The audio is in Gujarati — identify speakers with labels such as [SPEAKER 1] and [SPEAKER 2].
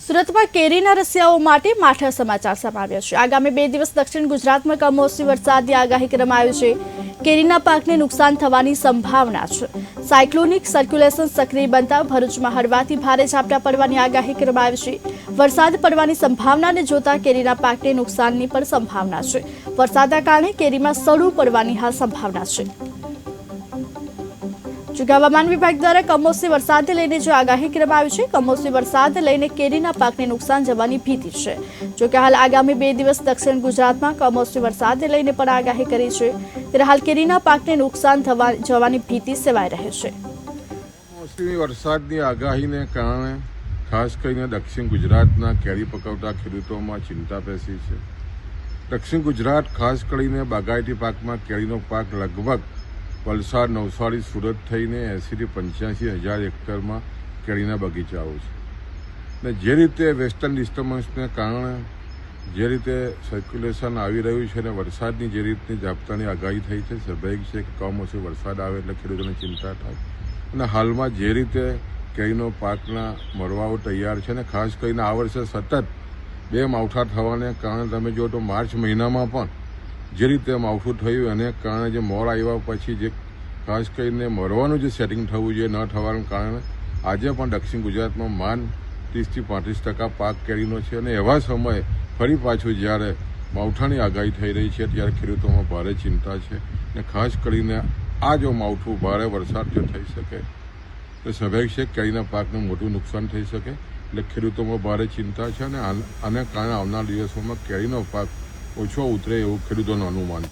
[SPEAKER 1] સુરતમાં કેરીના રસિયાઓ માટે માઠા સમાચાર સામે આવ્યા છે। આગામી 2 દિવસ દક્ષિણ ગુજરાતમાં કમોસમી વરસાદની આગાહી કરવામાં આવી છે। કેરીના પાકને નુકસાન થવાની સંભાવના છે। સાયક્લોનિક સર્ક્યુલેશન સક્રિય બનતા ભરૂચમાં હળવાથી ભારે ઝાપટા પડવાની આગાહી કરવામાં આવી છે। વરસાદ પડવાની સંભાવનાને જોતા કેરીના પાકને નુકસાનની પણ સંભાવના છે। વરસાદના કારણે કેરીમાં સડું પડવાની હાલ સંભાવના છે। જો કે હવામાન વિભાગ દ્વારા કમોસમી વરસાદને લઈને જો આગાહી કરવામાં આવી છે, કમોસમી વરસાદ લઈને કેરીના પાકને નુકસાન જવાની ભીતિ છે। જો કે હાલ આગામી 2 દિવસ દક્ષિણ ગુજરાતમાં કમોસમી વરસાદને લઈને પણ આગાહી કરી છે, ત્યારે હાલ કેરીના પાકને નુકસાન જવાની ભીતિ સેવાઈ રહે છે।
[SPEAKER 2] કમોસમી વરસાદની આગાહીને કારણે ખાસ કરીને દક્ષિણ ગુજરાતના કેરી પકવતા ખેડૂતોમાં ચિંતા પેસી છે। દક્ષિણ ગુજરાત ખાસ કરીને બાગાયતી પાકમાં કેરીનો પાક લગભગ વલસાડ, નવસારી, સુરત થઈને 80 થી 85 હજાર હેક્ટરમાં કેરીના બગીચાઓ છે। ને જે રીતે વેસ્ટર્ન ડિસ્ટર્બન્સને કારણે જે રીતે સર્ક્યુલેશન આવી રહ્યું છે અને વરસાદની જે રીતની ઝાપટાની આગાહી થઈ છે, સ્વાભાવિક છે કે કમોસમી વરસાદ આવે એટલે ખેડૂતોને ચિંતા થાય। અને હાલમાં જે રીતે કેરીનો પાકના મરવાઓ તૈયાર છે અને ખાસ કરીને આ વર્ષે સતત 2 માવઠા થવાને કારણે તમે જો તો માર્ચ મહિનામાં પણ જે રીતે માવઠું થયું એને કારણે જે મોર આવ્યા પછી જે ખાસ કરીને મરવાનું જે સેટિંગ થવું જોઈએ ન થવાને કારણે આજે પણ દક્ષિણ ગુજરાતમાં માંડ 30 થી 35% પાક કેરીનો છે। અને એવા સમયે ફરી પાછું જ્યારે માવઠાની આગાહી થઈ રહી છે ત્યારે ખેડૂતોમાં ભારે ચિંતા છે। અને ખાસ કરીને આ જો માવઠું ભારે વરસાદ જો થઈ શકે તો સ્વાભાવિક છે કેરીના પાકને મોટું નુકસાન થઈ શકે। એટલે ખેડૂતોમાં ભારે ચિંતા છે અને આને કારણે આવનાર દિવસોમાં કેરીનો પાક ઓછો ઉતરે એવું ખેડૂતોનું અનુમાન છે।